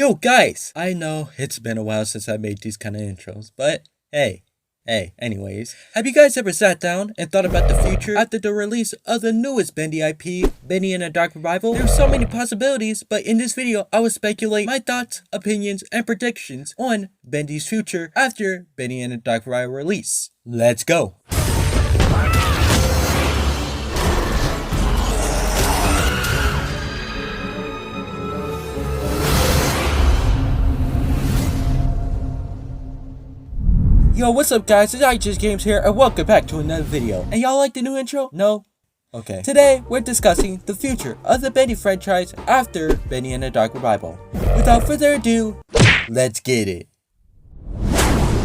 Yo guys, I know it's been a while since I made these kind of intros, but hey, anyways, have you guys ever sat down and thought about the future after the release of the newest Bendy IP, Bendy and a Dark Revival? There's so many possibilities, but in this video, I will speculate my thoughts, opinions, and predictions on Bendy's future after Bendy and a Dark Revival release. Let's go! Yo, what's up guys, it's IHSGames here, and welcome back to another video. And y'all like the new intro? No? Okay. Today, we're discussing the future of the Bendy franchise after Bendy and a Dark Revival. Without further ado, let's get it.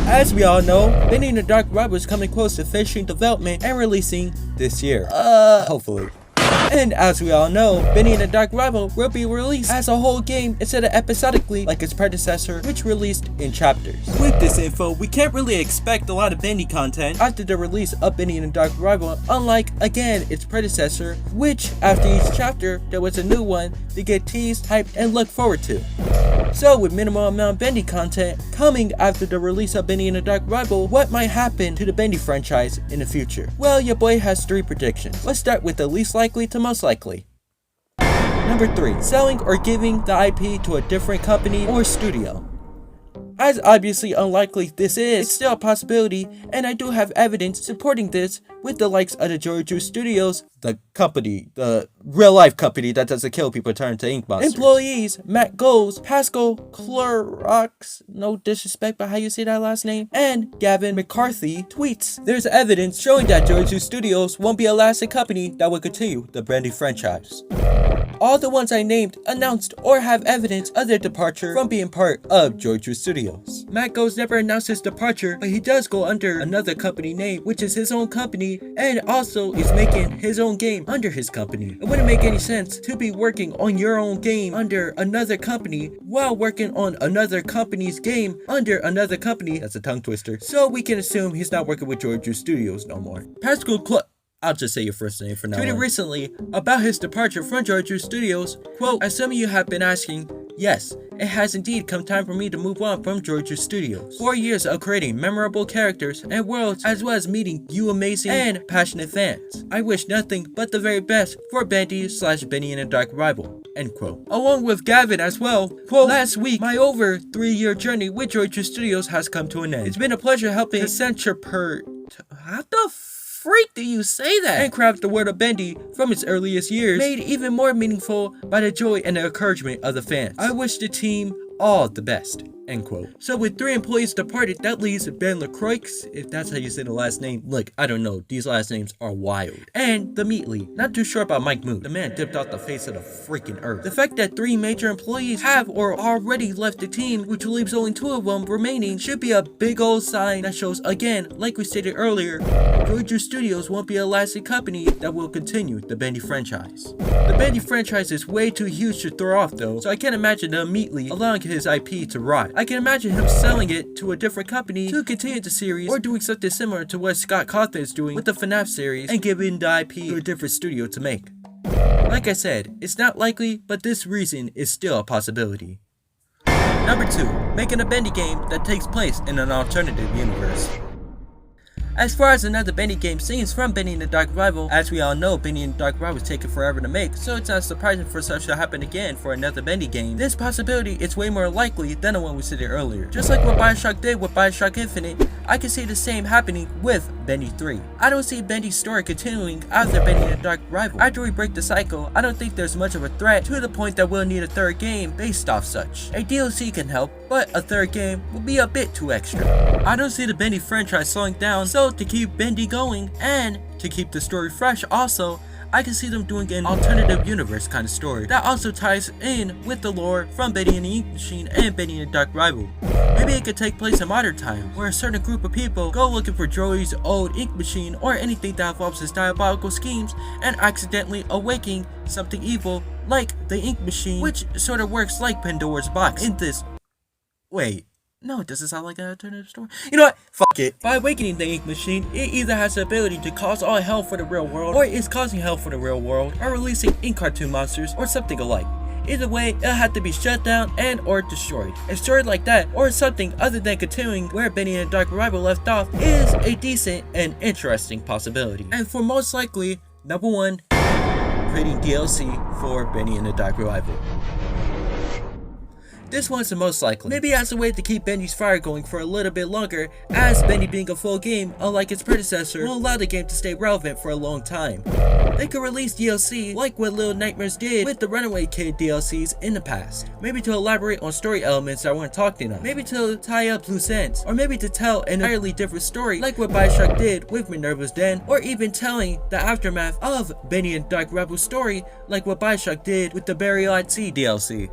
As we all know, Bendy and the Dark Revival is coming close to finishing development and releasing this year. Hopefully. And as we all know, Bendy and the Dark Revival will be released as a whole game instead of episodically like its predecessor, which released in chapters. With this info, we can't really expect a lot of Bendy content after the release of Bendy and the Dark Revival, unlike, again, its predecessor, which, after each chapter, there was a new one to get teased, hyped, and looked forward to. So, with minimal amount of Bendy content coming after the release of Bendy and the Dark Revival, what might happen to the Bendy franchise in the future? Well, your boy has 3 predictions. Let's start with the least likely to most likely. Number 3. Selling or giving the IP to a different company or studio. As obviously unlikely this is, it's still a possibility, and I do have evidence supporting this with the likes of the Jojo Studios, the company, the real-life company that doesn't kill people turned to ink monsters. Employees Matt Goals, Pascal Clorox, no disrespect but how you say that last name, and Gavin McCarthy tweets. There's evidence showing that Jojo Studios won't be a lasting company that will continue the Bendy franchise. All the ones I named announced or have evidence of their departure from being part of Jojo Studios. Matt Goes never announced his departure, but he does go under another company name, which is his own company, and also is making his own game under his company. It wouldn't make any sense to be working on your own game under another company while working on another company's game under another company. That's a tongue twister. So we can assume he's not working with Jojo Studios no more. Pascal I'll just say your first name for now. Tweeted recently about his departure from Jojo Studios, quote, "As some of you have been asking, yes, it has indeed come time for me to move on from Jojo Studios. 4 years of creating memorable characters and worlds, as well as meeting you amazing and passionate fans. I wish nothing but the very best for Bendy/Bendy and a Dark Revival." End quote. Along with Gavin as well, quote, "Last week, my over 3-year journey with Jojo Studios has come to an end. It's been a pleasure helping how the freak do you say that? And craft the world of Bendy from its earliest years, made even more meaningful by the joy and the encouragement of the fans. I wish the team all the best." End quote. So with 3 employees departed, that leaves Ben LaCroix, if that's how you say the last name. Look, I don't know, these last names are wild. And the Meatly. Not too sure about Mike Moon. The man dipped off the face of the freaking earth. The fact that 3 major employees have or already left the team, which leaves only 2 of them remaining, should be a big old sign that shows, again, like we stated earlier, Jojo Studios won't be a lasting company that will continue the Bendy franchise. The Bendy franchise is way too huge to throw off though, so I can't imagine the Meatly allowing his IP to rot. I can imagine him selling it to a different company to continue the series, or doing something similar to what Scott Cawthon is doing with the FNAF series and giving the IP to a different studio to make. Like I said, it's not likely, but this reason is still a possibility. Number 2. Making a Bendy game that takes place in an alternative universe. As far as another Bendy game scenes from Bendy and the Dark Revival, as we all know, Bendy and the Dark Revival was taking forever to make, so it's not surprising for such to happen again for another Bendy game. This possibility is way more likely than the one we stated earlier. Just like what Bioshock did with Bioshock Infinite, I can see the same happening with Bendy 3. I don't see Bendy's story continuing after Bendy and the Dark Revival. After we break the cycle, I don't think there's much of a threat to the point that we'll need a 3rd game based off such. A DLC can help, but a 3rd game will be a bit too extra. I don't see the Bendy franchise slowing down, so to keep Bendy going and to keep the story fresh also, I can see them doing an alternative universe kind of story that also ties in with the lore from Bendy and the Ink Machine and Bendy and the Dark Revival. Maybe it could take place in modern times, where a certain group of people go looking for Joey's old ink machine or anything that involves his diabolical schemes and accidentally awaking something evil like the ink machine, which sort of works like Pandora's box in this. Wait. No, it doesn't sound like an alternative story. You know what? Fuck it. By awakening the ink machine, it either has the ability to cause all hell for the real world, or is causing hell for the real world, or releasing ink cartoon monsters, or something alike. Either way, it'll have to be shut down and or destroyed. A story like that, or something other than continuing where Bendy and the Dark Revival left off, is a decent and interesting possibility. And for most likely, number 1, creating DLC for Bendy and the Dark Revival. This one's the most likely. Maybe as a way to keep Bendy's fire going for a little bit longer, as Bendy being a full game, unlike its predecessor, will allow the game to stay relevant for a long time. They could release DLC like what Little Nightmares did with the Runaway Kid DLCs in the past. Maybe to elaborate on story elements that weren't talked enough. Maybe to tie up loose ends. Or maybe to tell an entirely different story like what BioShock did with Minerva's Den. Or even telling the aftermath of Bendy and Dark Revival's story like what BioShock did with the Burial at Sea DLC.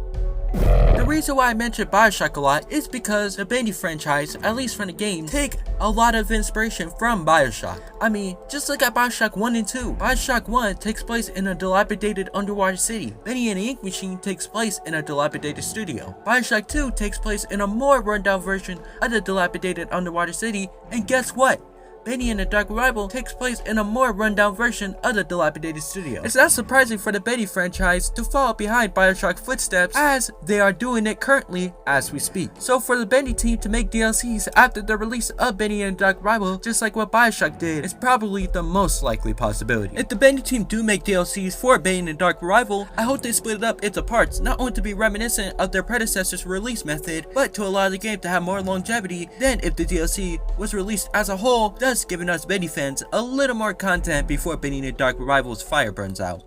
The reason why I mention BioShock a lot is because the Bendy franchise, at least from the game, take a lot of inspiration from BioShock. I mean, just look at BioShock 1 and 2. BioShock 1 takes place in a dilapidated underwater city. Bendy and the Ink Machine takes place in a dilapidated studio. BioShock 2 takes place in a more rundown version of the dilapidated underwater city, and guess what? Bendy and the Dark Revival takes place in a more rundown version of the dilapidated studio. It's not surprising for the Bendy franchise to follow behind BioShock's footsteps, as they are doing it currently as we speak. So for the Bendy team to make DLCs after the release of Bendy and the Dark Revival, just like what BioShock did, is probably the most likely possibility. If the Bendy team do make DLCs for Bendy and the Dark Revival, I hope they split it up into parts, not only to be reminiscent of their predecessor's release method, but to allow the game to have more longevity than if the DLC was released as a whole, thus giving us Bendy fans a little more content before Bendy and the Dark Revival's fire burns out.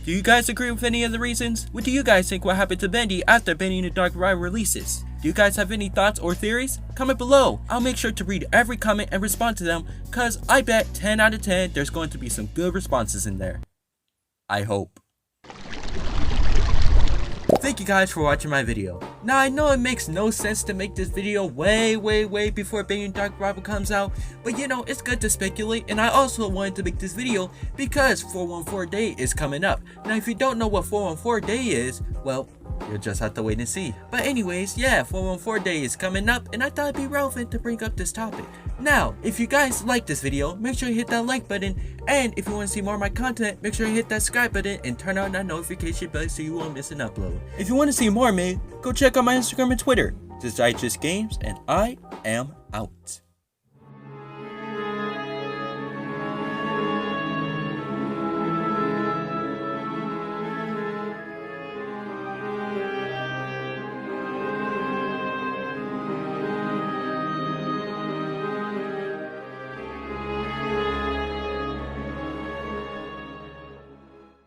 Do you guys agree with any of the reasons? What do you guys think will happen to Bendy after Bendy and the Dark Revival releases? Do you guys have any thoughts or theories? Comment below. I'll make sure to read every comment and respond to them, cause I bet 10 out of 10 there's going to be some good responses in there. I hope. Thank you guys for watching my video. Now I know it makes no sense to make this video way before Bendy and Dark Revival comes out, but you know, it's good to speculate, and I also wanted to make this video because 414 Day is coming up. Now if you don't know what 414 Day is, well, you'll just have to wait and see. But anyways, yeah, 414 Day is coming up, and I thought it'd be relevant to bring up this topic. Now, if you guys like this video, make sure you hit that like button, and if you want to see more of my content, make sure you hit that subscribe button and turn on that notification bell so you won't miss an upload. If you want to see more of me, go check out my Instagram and Twitter. This is IHSGames, and I am out.